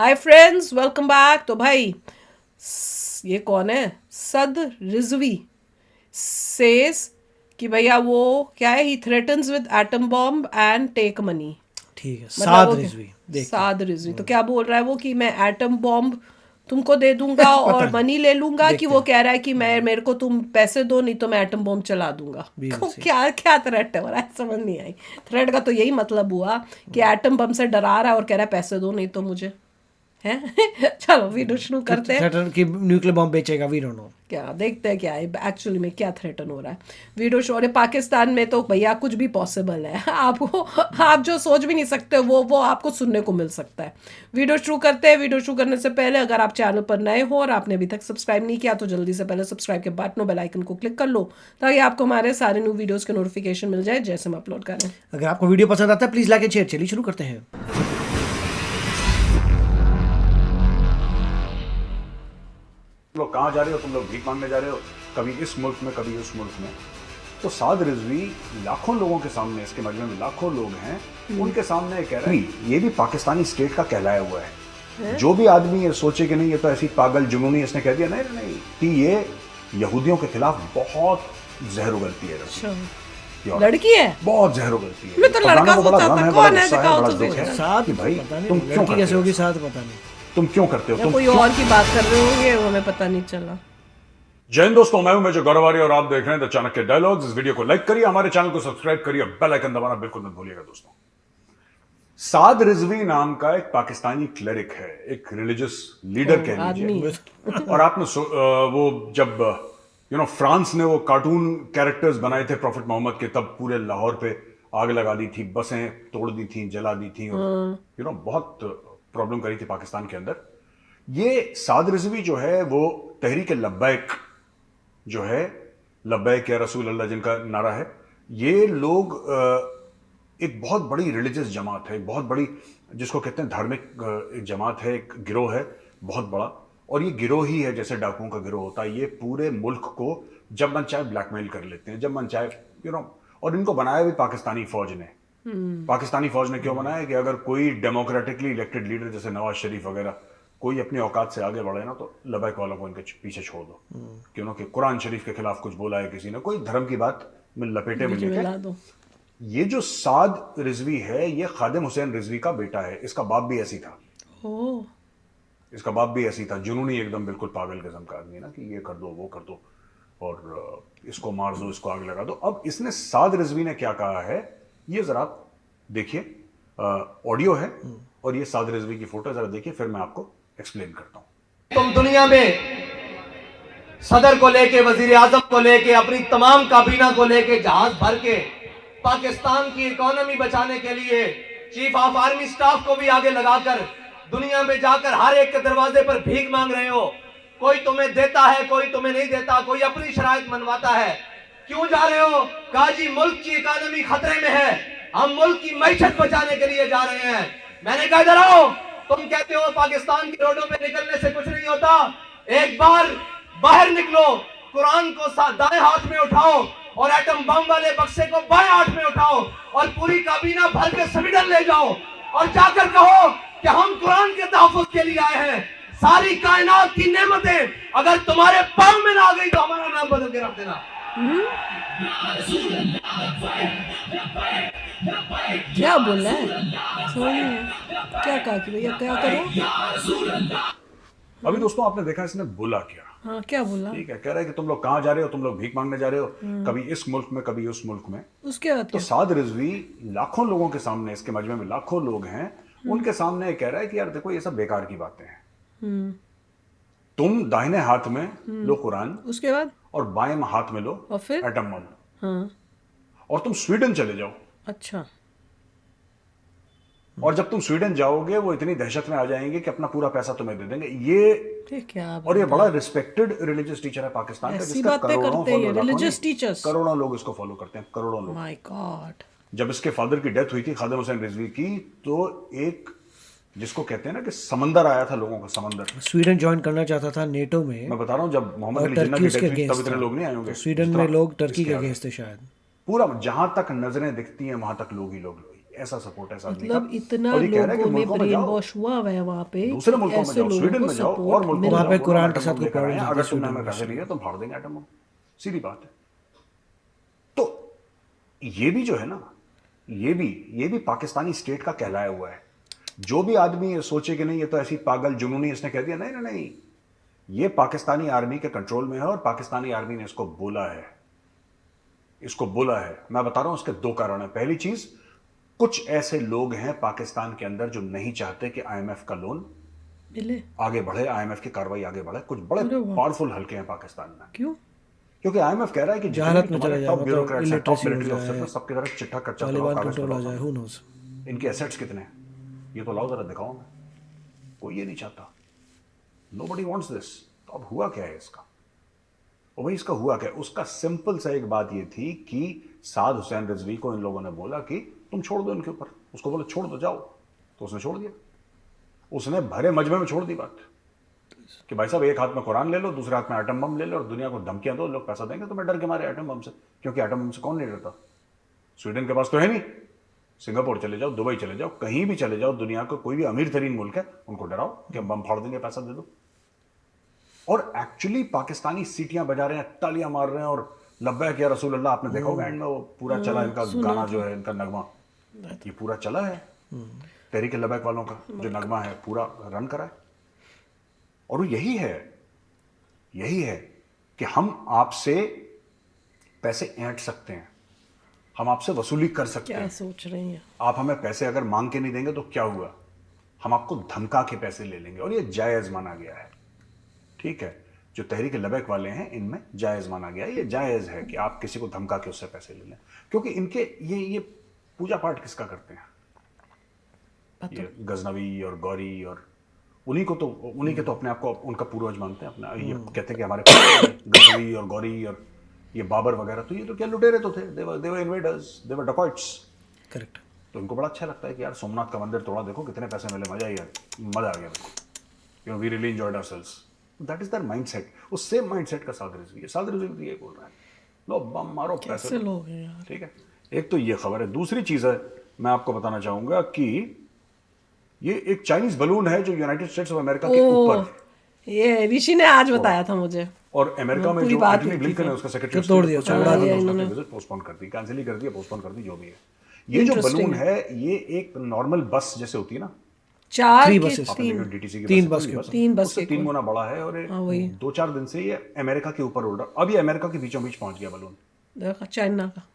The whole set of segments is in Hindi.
Hi friends, welcome back. तो भाई ये कौन है? सद रिजवी सेज कि भैया वो क्या है, he threatens with atom bomb and take money. ठीक है, मतलब साद वो रिजवी देखिए। साद रिजवी तो क्या बोल रहा है वो कि मैं एटम बॉम्ब तुमको दे दूंगा पता और नहीं, मनी ले लूंगा, कि देखते वो हैं। कह रहा है कि मैं मेरे को तुम पैसे दो नहीं तो मैं एटम बॉम्ब चला दूंगा। We will see. क्या क्या थ्रेट है, समझ नहीं आई। थ्रेट का तो यही मतलब हुआ कि एटम बम से डरा रहा है और कह रहा है पैसे दो नहीं तो मुझे है। चलो वीडियो शुरू कि करते हैं। थ्रेटन की न्यूक्लियर बॉम्ब बेचेगा, वी डोंट नो। क्या देखते हैं क्या है एक्चुअली में, क्या थ्रेटन हो रहा है। Video show. अरे पाकिस्तान में तो भैया कुछ भी पॉसिबल है। आपको आप जो सोच भी नहीं सकते वो आपको सुनने को मिल सकता है। वीडियो शुरू करते हैं। वीडियो शुरू करने से पहले अगर आप चैनल पर नए हो और आपने अभी तक सब्सक्राइब नहीं किया तो जल्दी से पहले सब्सक्राइब के बटन बेल आइकन को क्लिक कर लो, ताकि आपको हमारे सारे न्यू वीडियोस के नोटिफिकेशन मिल जाए जैसे हम अपलोड करें। अगर आपको वीडियो पसंद आता है प्लीज लाइक एंड शेयर। चलिए शुरू करते हैं। तुम लोग कहाँ जा रहे हो? तुम लोग भीख मांगने जा रहे हो, कभी इस मुल्क में कभी उस मुल्क में। तो साद रिजवी लाखों लोगों के सामने, इसके मजमे में लाखों लोग हैं, उनके सामने कह रहा है ये भी पाकिस्तानी स्टेट का कहलाया हुआ है। जो भी आदमी ये सोचे कि नहीं ये तो ऐसी पागल जुनूनी इसने कह दिया, नहीं नहीं नहीं, कि ये यहूदियों के खिलाफ बहुत जहर उगलती है। ये औरत लड़की है? बहुत जहर उगलती है। मैं तो लड़का पकाने को बड़ा सोचा गम था। है, कौन बड़ा है? गुस्सा है, दिखाओ बड़ा तो दुख सही। है साद कि भाई पता तुम नहीं क्यों लड़की करते कैसे हो? होगी, साद पता नहीं। तुम क्यों करते हो? या तुम कोई क्यों? और की बात कर रहे होंगे, वो हमें पता नहीं चला। जय हिंद दोस्तों, मैं हूं मेजर गौरवारी और आप देख रहे हैं द चाणक्य डायलॉग्स। इस वीडियो को लाइक करिए, हमारे चैनल को सब्सक्राइब करिए, बेल आइकन दबाना बिल्कुल मत भूलिएगा दोस्तों। साद रिजवी नाम का एक पाकिस्तानी क्लेरिक है, एक रिलीजियस लीडर कह आदमी लीजिए। और आपने वो जब फ्रांस ने वो कार्टून कैरेक्टर्स बनाए थे प्रॉफिट मोहम्मद के, तब पूरे लाहौर पे आग लगा दी थी, बसें तोड़ दी थी, जला दी थी, और बहुत प्रॉब्लम करी थी पाकिस्तान के अंदर। ये साद रिजवी जो है वो तहरीक लब्बैक जो है, लब्बैक या रसूल अल्लाह जिनका नारा है, ये लोग एक बहुत बड़ी रिलीजियस जमात है, एक बहुत बड़ी, जिसको कहते हैं धार्मिक एक जमात है, एक गिरोह है बहुत बड़ा। और ये गिरोह ही है जैसे डाकुओं का गिरोह होता है। ये पूरे मुल्क को जब मन चाहे ब्लैकमेल कर लेते हैं, जब मन चाहे और इनको बनाया भी पाकिस्तानी फौज ने। पाकिस्तानी फौज ने क्यों बनाया कि अगर कोई डेमोक्रेटिकली इलेक्टेड लीडर जैसे नवाज शरीफ वगैरह कोई अपनी औकात से आगे बढ़े ना, तो लबैक वालों को इनके पीछे छोड़ दो। क्यों कि कुरान शरीफ के खिलाफ कुछ बोला है किसी ने, कोई धर्म की बात में लपेटे में लेके। मिला दो। ये जो साद रिजवी है, ये खादिम हुसैन रिजवी का बेटा है। इसका बाप भी ऐसी था, ओ इसका बाप भी ऐसी था, जुनूनी एकदम बिल्कुल पागल किस्म का आदमी ना, कि ये कर दो वो कर दो और इसको मार दो, इसको आग लगा दो। अब इसने साद रिजवी ने क्या कहा है, ये जरा आप देखिए, ऑडियो है और ये साद रिजवी की फोटो, जरा देखिए, फिर मैं आपको एक्सप्लेन करता हूं। तुम दुनिया में सदर को लेके, वजीर आजम को लेके, अपनी तमाम काबीना को लेके जहाज भर के पाकिस्तान की इकोनॉमी बचाने के लिए चीफ ऑफ आर्मी स्टाफ को भी आगे लगाकर दुनिया में जाकर हर एक के दरवाजे पर भीख मांग रहे हो। कोई तुम्हें देता है, कोई तुम्हें नहीं देता, कोई अपनी शराइत मनवाता है। क्यों जा रहे हो? कहा जी मुल्क की इकोनॉमी खतरे में है, हम मुल्क की मैशत बचाने के लिए जा रहे हैं। मैंने कहा इधर आओ। तुम कहते हो पाकिस्तान की रोडों पे निकलने से कुछ नहीं होता, एक बार बाहर निकलो, कुरान को दाएं हाथ में उठाओ और एटम बम वाले बक्से को बाएं हाथ में उठाओ और पूरी काबीना भर के स्वीडन ले जाओ और जाकर कहो कि हम कुरान के तहफ्फुज़ के लिए आए हैं। सारी कायनात की नेमतें अगर तुम्हारे पांव में ना आ गई तो हमारा नाम बदल के रख देना। क्या बोल रहा है, समझ नहीं आया। क्या कहा कि भैया क्या करो? अभी दोस्तों आपने देखा इसने बोला क्या। हाँ, क्या बोला? ठीक है, कह रहा है कि तुम लोग कहाँ जा रहे हो? तुम लोग भीख मांगने जा रहे हो, कभी इस मुल्क में कभी उस मुल्क में। उसके बाद तो क्या? साद रिजवी लाखों लोगों के सामने, इसके मजमे में लाखों लोग हैं, उनके सामने कह रहा है कि यार देखो ये सब बेकार की बातें हैं। तुम दाहिने हाथ में लो कुरान उसके बाद और बाएं हाथ में लो और फिर? एटम बम, हाँ, और तुम स्वीडन चले जाओ। अच्छा। और जब तुम स्वीडन जाओगे वो इतनी दहशत में आ जाएंगे कि अपना पूरा पैसा तुम्हें दे देंगे। ये क्या और ये बड़ा रिस्पेक्टेड रिलीजियस टीचर है पाकिस्तान का, ऐसी जिसका बातें करोड़ों करते हैं ये फॉलोअर, religious लाखों नहीं, teachers? करोड़ों लोग इसको फॉलो करते हैं, करोड़ों लोग। My God. जब इसके फादर की डेथ हुई थी खादिम हुसैन रिजवी की, तो एक जिसको कहते हैं ना कि समंदर आया था, लोगों का समंदर। स्वीडन ज्वाइन करना चाहता था नेटो में, मैं बता रहा हूँ जब मोहम्मद और अली जिन्ना टर्की की उसके डेथ हुई तब अगेंस्ट इतने था। लोग नहीं आए होंगे। तो स्वीडन में लोग टर्की के अगेंस्ट थे शायद। पूरा जहां तक नजरें दिखती हैं वहां तक लोग ही लोग। ऐसा सपोर्ट ऐसा आदमी का। मतलब इतना और ये कह रहा है कि लोगों में मुल्कों में ब्रेन जाओ, वॉश हुआ हुआ है वहाँ पे दूसरे कि मुल्कों में ऐसे जाओ, लोगों स्वीडन को में जाओ और सपोर्ट मुल्कों मिल में वहाँ जाओ, पे बोलो कुरान एटम के साथ बम कोई लेकर आए प्रॉब्लम हैं, नहीं अगर थी तुमने स्वीडन हमें में पैसे से। दिए तो हम फाड़ देंगे एटम बम। सीधी बात है। तो ये भी जो है ना, ये भी पाकिस्तानी स्टेट का कहलाया हुआ है। जो भी आदमी ये सोचे कि नहीं ये तो ऐसी पागल जुनूनी इसने कह दिया, नहीं नहीं नहीं, ये पाकिस्तानी आर्मी के कंट्रोल में है और पाकिस्तानी आर्मी ने इसको बोला है, इसको बोला है। मैं बता रहा हूं इसके दो कारण है। पहली चीज, कुछ ऐसे लोग हैं पाकिस्तान के अंदर जो नहीं चाहते कि आईएमएफ का लोन मिले। आगे बढ़े, आईएमएफ की कार्रवाई आगे बढ़े। कुछ बड़े अरे वाह। पावरफुल हल्के हैं पाकिस्तान में, क्यों? क्योंकि आईएमएफ कह रहा है कि जितने जहालत भी में तुम्हारे चला जाए, टॉप मतलब ब्यूरोक्रेट्स हैं, टॉप इलिटरेसी हो मिलिट्री ऑफिसर जाए, हैं, सबकी तरफ चिट्ठा कच्चा तोड़ो, तालिबान कागज पे कंट्रोल आ लाओ जाए, सारा। Who knows. इनके एसेट्स कितने हैं ये तो लाओ जरा दिखाओ मैं। कोई ये नहीं चाहता, नोबडी वांट्स दिस। तो अब हुआ क्या है इसका? और भाई इसका हुआ क्या? उसका सिंपल सा एक बात ये थी कि साद हुसैन रिजवी को इन लोगों ने बोला कि तुम छोड़ दो इनके ऊपर। उसको बोला छोड़ दो जाओ, तो उसने छोड़ दिया। उसने भरे मजमे में छोड़ दी बात कि भाई साहब एक हाथ में कुरान ले लो, दूसरे हाथ में एटम बम ले लो और दुनिया को धमकियां दो, लोग पैसा देंगे तुम्हें डर के मारे एटम बम से। क्योंकि एटम बम से कौन नहीं डरता? स्वीडन के पास तो है नहीं। सिंगापुर चले जाओ, दुबई चले जाओ, कहीं भी चले जाओ, दुनिया का कोई भी अमीर तरीन मुल्क है, उनको डराओ कि हम बम फाड़ देंगे, पैसा दे दो। और एक्चुअली पाकिस्तानी सीटियां बजा रहे हैं, तालियां मार रहे हैं और लब्बैक या रसूल अल्लाह। आपने देखा होगा एंड में वो पूरा चला इनका गाना जो है, इनका नगमा, ये पूरा चला है तहरीक लब्बैक वालों का जो नगमा है, पूरा रन करा है। और वो यही है कि हम आपसे पैसे ऐंठ सकते हैं, हम आपसे वसूली कर सकते क्या हैं। सोच रही हैं? आप हमें पैसे अगर मांग के नहीं देंगे तो क्या हुआ? हम आपको धमका के पैसे ले लेंगे। और ये जायज माना गया है, ठीक है? जो तहरीक लबैक वाले हैं इनमें जायज माना गया है। ये जायज है कि आप किसी को धमका के उससे पैसे ले लें, क्योंकि इनके ये पूजा पाठ किसका करते हैं? ये गजनवी और गौरी और उन्हीं के तो अपने आप को उनका पूर्वज मानते हैं अपना। ये कहते हैं कि हमारे गजनवी और गौरी और ये बाबर वगैरह, तो ये तो क्या लुटेरे तो थे, दे वर इन्वेडर्स, दे वर डकॉइट्स। करेक्ट। तो इनको बड़ा अच्छा लगता है कि यार सोमनाथ का मंदिर तोड़ा, देखो कितने पैसे मिले, मजा आ गया, मजा आ गया मेरे को, you know we really enjoyed ourselves. That is their mindset. उस सेम माइंडसेट का साद रिजवी भी ये बोल रहा है, लो बम मारो, पैसे कैसे लो। लोग हैं यार? ठीक है, एक तो ये खबर है। दूसरी चीज है, मैं आपको बताना चाहूंगा कि ये एक चाइनीज बलून है जो यूनाइटेड स्टेट्स ऑफ अमेरिका के ऊपर, ये ऋषि ने आज बताया था मुझे। और अमेरिका में पूरी जो बात एंटनी हुई थी ब्लिंकन है फिर। उसका सेक्रेटरी तोड़ दिया, उड़ा दिया इन्होंने। विजिट पोस्टपोन कर दी, कैंसिल ही कर दिया, पोस्टपोन कर दी, जो भी है। ये जो बलून है ये एक नॉर्मल बस जैसे होती है ना, 4 3 के बसेस, आपने देखा डीटीसी की तीन बस बस के तीन बस उससे के 3 गुना बड़ा है। और वही। 2-4 दिन से ये अमेरिका के ऊपर उड़ रहा। अब ये अमेरिका के बीचों बीच पहुंच गया बलून। देखा चाइना का।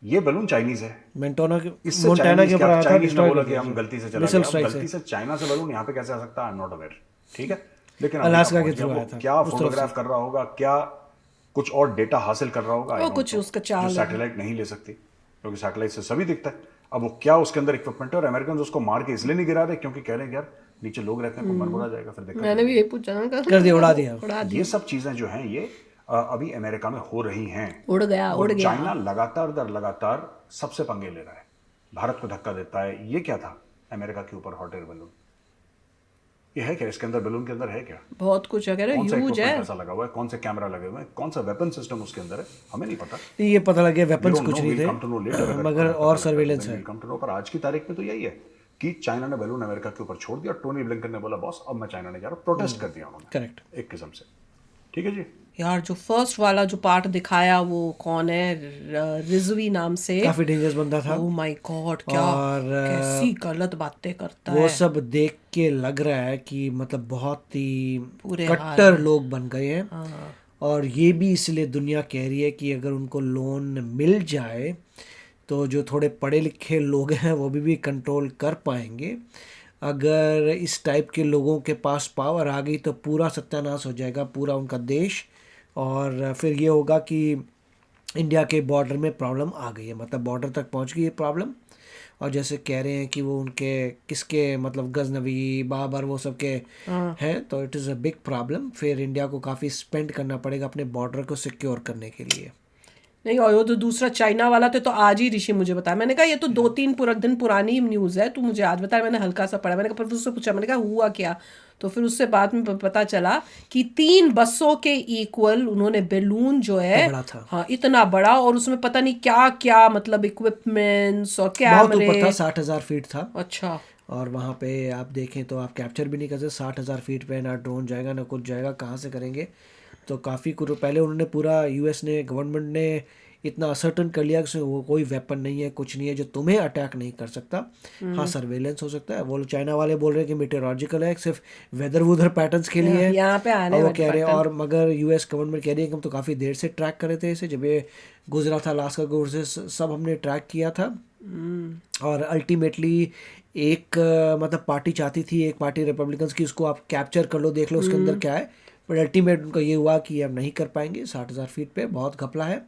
ये बलून चाइनीज है। मोंटाना के इससे मोंटाना के चाइनीज ऊपर आया था, चाइनीज ने डिस्ट्रॉय बोला कर कि दिया। हम गलती से चला मिसाइल गया। स्ट्राइक गलती से चाइना से बलून यहाँ पे कैसे आ सकता है, आई एम नॉट अवेयर। ठीक है, लेकिन अलास्का अमेरिका के पहुंच थ्रू गया। आया था, वो क्या उस तरफ फोटोग्राफ कर रहा होगा, क्या कुछ और डेटा हासिल कर रहा होगा, I वो don't कुछ know, उसका चाल जो है। सैटेलाइट नहीं ले सकती, क्योंकि सैटेलाइट से सभी दिखता है। अब वो क्या उसके अंदर इक्विपमेंट है, और अमेरिकन उसको मार के इसलिए नहीं गिरा रहे क्योंकि कह रहे हैं यार नीचे लोग रहते हैं, कोई मर मुरा जाएगा, फिर दिक्कत मैंने भी यही पूछा ना, कर दिया, उड़ा दिया। उड़ा दिया। ये सब चीजें जो हैं ये अभी अमेरिका में हो रही हैं। उड़ गया, और उड़ गया। चाइना लगातार दर लगातार सबसे पंगे ले रहा है, भारत को धक्का देता है। ये क्या था अमेरिका के ऊपर हॉट एयर बलून? ये है क्या? इसके अंदर बलून के अंदर है क्या? बहुत कुछ है, कह रहे कौन सा ह्यूज equipment है। ऐसा लगा हुआ है, कौन से कैमरा लगे हुए हैं, कौन सा वेपन सिस्टम उसके अंदर है, हमें नहीं पता। ये पता लग गया We वेपन्स don't कुछ know, नहीं we'll come to know later थे, अगर मगर हमें पता और लगता सर्वेलेंस then है। we'll come to know। पर आज की तारीख में तो यही है कि चाइना ने बलून अमेरिका के ऊपर छोड़ दिया। टोनी ब्लिंकन ने बोला बॉस अब मैं चाइना नहीं जा रहा, प्रोटेस्ट कर दिया उन्होंने करेक्ट। एक किस्म से। ठीक है जी। यार जो फर्स्ट वाला जो पार्ट दिखाया वो कौन है, रिजवी नाम से। काफी डेंजरस बंदा था। ओ माय गॉड, क्या और, कैसी गलत बातें करता वो है। सब देख के लग रहा है कि मतलब बहुत ही बुरे हाल कट्टर हैं। लोग बन गए हैं। हाँ। और ये भी इसलिए दुनिया कह रही है कि अगर उनको लोन मिल जाए तो जो थोड़े पढ़े लिखे लोग हैं वो भी कंट्रोल कर पाएंगे। अगर इस टाइप के लोगों के पास पावर आ गई तो पूरा सत्यानाश हो जाएगा, पूरा उनका देश। और फिर ये होगा कि इंडिया के बॉर्डर में प्रॉब्लम आ गई है, मतलब बॉर्डर तक पहुंच गई है प्रॉब्लम। और जैसे कह रहे हैं कि वो उनके किसके मतलब गजनवी बाबर वो सब के हैं, तो it is a big problem. फिर इंडिया को काफ़ी स्पेंड करना पड़ेगा अपने बॉर्डर को सिक्योर करने के लिए। नहीं, और वो तो दूसरा चाइना वाला थे तो आज ही ऋषि मुझे बताया। मैंने कहा ये तो 2-3 पूरा दिन पुरानी न्यूज़ है, तू मुझे आज बताया। मैंने हल्का सा पढ़ा, मैंने कहा पर उससे पूछा, मैंने कहा हुआ क्या, तो फिर उससे बाद में पता चला कि 3 बसों के इक्वल उन्होंने बैलून जो है, बड़ा था। हाँ इतना बड़ा, और उसमें पता नहीं क्या क्या मतलब इक्विपमेंट्स और बहुत कैमरे। ऊपर था, 60,000 फीट था। अच्छा, और वहाँ पे आप देखें तो आप कैप्चर भी नहीं कर सकते। 60,000 फीट पे ना ड्रोन जाएगा ना कुछ जाएगा, कहाँ से करेंगे। तो काफ़ी कुछ पहले उन्होंने पूरा यूएस ने, गवर्नमेंट ने इतना असर्टन कर लिया कि उसमें वो कोई वेपन नहीं है, कुछ नहीं है जो तुम्हें अटैक नहीं कर सकता। हाँ, सर्वेलेंस हो सकता है। वो लोग चाइना वाले बोल रहे हैं कि मीटेरोलॉजिकल है, सिर्फ वेदर वूदर पैटर्न्स के लिए है यहाँ पे आने और वो वाले कह रहे हैं। pattern। और मगर यूएस गवर्नमेंट कह रही है कि हम तो काफ़ी देर से ट्रैक कर रहे थे इसे, जब ये गुजरा था अलास्का के से सब हमने ट्रैक किया था। और अल्टीमेटली एक मतलब पार्टी चाहती थी, एक पार्टी रिपब्लिकन्स की, उसको आप कैप्चर कर लो, देख लो उसके अंदर क्या है। बट अल्टीमेट उनका ये हुआ कि अब नहीं कर पाएंगे। 60,000 फीट पे बहुत घपला है।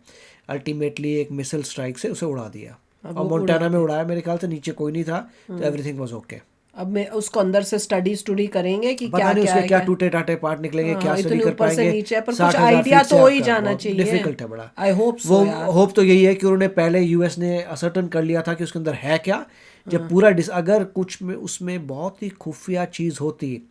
अल्टीमेटली एक मिसाइल स्ट्राइक से उसे उड़ा दिया, और मोंटाना में उड़ाया मेरे ख्याल से, नीचे कोई नहीं था, तो एवरीथिंग वाज ओके। अब मैं उसको अंदर से स्टडी करेंगे कि पता क्या नहीं क्या उसके है, क्या टूटे टाटे पार्ट निकलेंगे, क्या स्टडी इतने कर ऊपर से पाएंगे। नीचे है, पर कुछ 60,000 आइडिया फीट से तो हो ही आपका जाना बहुत चाहिए। डिफिकल्ट है बड़ा। आई होप वो सो यार। होप तो यही है कि उन्होंने पहले यूएस ने असर्टन कर लिया था कि उसके अंदर है क्या। जब पूरा अगर कुछ में उसमें बहुत ही खुफिया चीज़ होती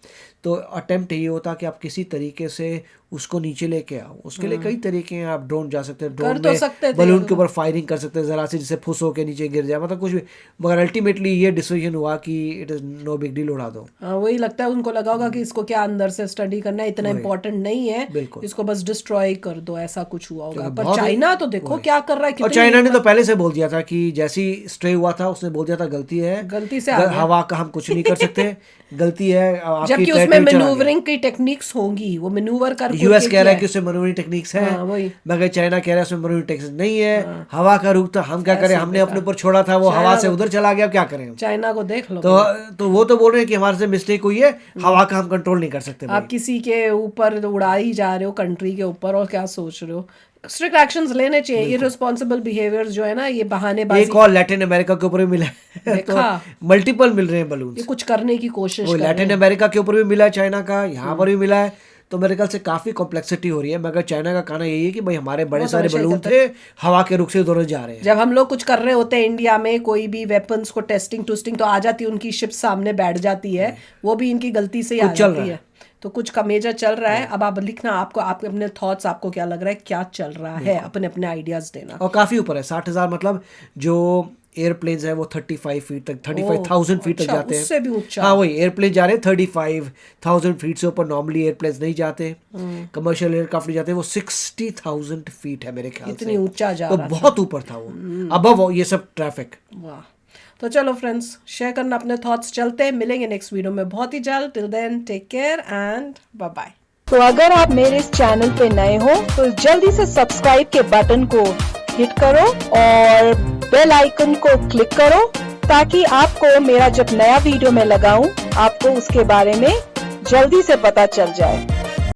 तो अटेम्प्ट ये होता कि आप किसी तरीके से उसको नीचे लेके आओ। उसके लिए कई तरीके हैं, आप ड्रोन जा सकते हैं, ड्रोन तो सकते में थे। बलून के ऊपर फायरिंग कर सकते हैं ज़रा से, जिससे फुस होके नीचे गिर जाए, मतलब कुछ भी। मगर अल्टीमेटली ये डिसीजन हुआ कि it is no big deal, उड़ा दो। हाँ, वही लगता है उनको लगा होगा कि इसको क्या अंदर से स्टडी करना है, इतना इम्पोर्टेंट नहीं है, बिल्कुल। इसको बस डिस्ट्रॉय कर दो, ऐसा कुछ हुआ होगा। पर बहुत चाइना तो देखो क्या कर रहा है, और कितनी चाइना ने तो पहले से बोल दिया था कि जैसी स्ट्रे हुआ था उसने बोल दिया था गलती है, गलती से आ गया। हवा का हम कुछ नहीं कर सकते, गलती है आपकी। जबकि उसमें territory चला गया। मैन्यूवरिंग की टेक्निक्स होंगी, वो मैन्यूवर कर यूएस कह रहा है कि उसमें मैन्यूवरिंग टेक्निक्स है, हाँ, वही। मगर चाइना कह रहा है उसमें मैन्यूवरिंग टेक्निक्स नहीं है। हवा का रुख था, हम क्या करें, हमने अपने ऊपर छोड़ा था, वो हवा से उधर चला गया, क्या करें हम। चाइना को देख लो। तो वो तो बोल रहे हैं कि हमारे से मिस्टेक हुई है, हवा का हम कंट्रोल नहीं कर सकते भाई। आप किसी के ऊपर उड़ा ही जा रहे हो, कंट्री के ऊपर, और क्या सोच रहे हो। स्ट्रिक्ट एक्शंस लेने चाहिए। इररिस्पांसिबल बिहेवियर जो है ना, ये बहानेबाजी। एक और लैटिन अमेरिका के ऊपर भी मिला है, तो मल्टीपल मिल रहे हैं बलून। ये कुछ करने की कोशिश वो कर रहे लैटिन हैं। अमेरिका के ऊपर भी मिला है, चाइना का यहाँ पर भी मिला है। तो मेरे ख्याल से काफ़ी कॉम्प्लेक्सिटी हो रही है, मगर चाइना का कहना यही है कि भाई हमारे बड़े सारे बलून थे, हवा के रुख से उधर जा रहे हैं। जब हम लोग कुछ कर रहे होते हैं इंडिया में, कोई भी वेपन्स को टेस्टिंग टूस्टिंग, तो आ जाती है उनकी शिप सामने बैठ जाती है, वो भी इनकी गलती से ही आ जाती है। तो कुछ का मेजर चल रहा है। अब आप लिखना, आपको आपके अपने थॉट्स, आपको क्या लग रहा है, क्या चल रहा है, अपने अपने आइडियाज देना। और काफ़ी ऊपर है 60,000, मतलब जो एयरप्लेन्स है वो 35 फीट तक, 35,000 फीट तक जाते हैं। उससे भी ऊंचा। हाँ, वही एयरप्लेन जा रहे हैं 35,000 फीट से ऊपर। नॉर्मली एयरप्लेन्स नहीं जाते, कमर्शियल एयरक्राफ्ट नहीं जाते। वो 60,000 फीट है मेरे ख्याल से, इतनी ऊंचा जा तो रहा बहुत ऊपर था वो, अबव ये सब ट्रैफिक। वाह। तो चलो फ्रेंड्स, शेयर करना अपने थॉट्स। चलते हैं, मिलेंगे नेक्स्ट वीडियो में बहुत ही जल्द। Till then, take care and bye bye. तो अगर आप मेरे इस चैनल पे नए हो तो जल्दी से सब्सक्राइब के बटन को हिट करो और बेल आइकन को क्लिक करो, ताकि आपको मेरा जब नया वीडियो मैं लगाऊं आपको उसके बारे में जल्दी से पता चल जाए।